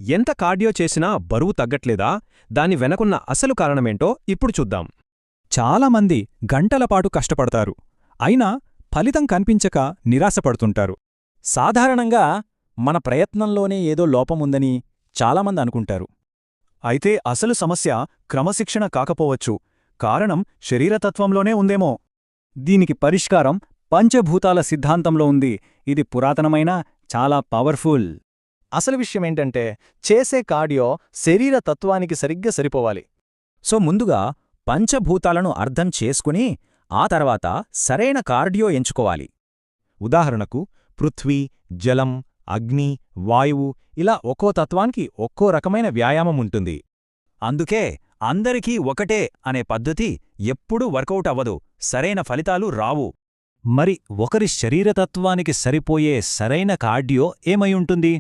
ఎంత కార్డియో చేసినా బరువు తగ్గట్లేదా? దాని వెనకున్న అసలు కారణమేంటో ఇప్పుడు చూద్దాం. చాలామంది గంటలపాటు కష్టపడతారు, అయినా ఫలితం కనిపించక నిరాశపడుతుంటారు. సాధారణంగా మన ప్రయత్నంలోనే ఏదో లోపముందని చాలామంది అనుకుంటారు. అయితే అసలు సమస్య క్రమశిక్షణ కాకపోవచ్చు, కారణం శరీరతత్వంలోనే ఉందేమో. దీనికి పరిష్కారం పంచభూతాల సిద్ధాంతంలో ఉంది. ఇది పురాతనమైన, చాలా పవర్ఫుల్. అసలు విషయమేంటంటే, చేసే కార్డియో శరీర తత్వానికి సరిగ్గా సరిపోవాలి. సో ముందుగా పంచభూతాలను అర్థం చేసుకుని ఆ తర్వాత సరైన కార్డియో ఎంచుకోవాలి. ఉదాహరణకు పృథ్వీ, జలం, అగ్ని, వాయువు ఇలా ఒక్కో తత్వానికి ఒక్కో రకమైన వ్యాయామం ఉంటుంది. అందుకే అందరికీ ఒకటే అనే పద్ధతి ఎప్పుడూ వర్కౌట్ అవ్వదు, సరైన ఫలితాలు రావు. మరి ఒకరి శరీరతత్వానికి సరిపోయే సరైన కార్డియో ఏమై ఉంటుంది?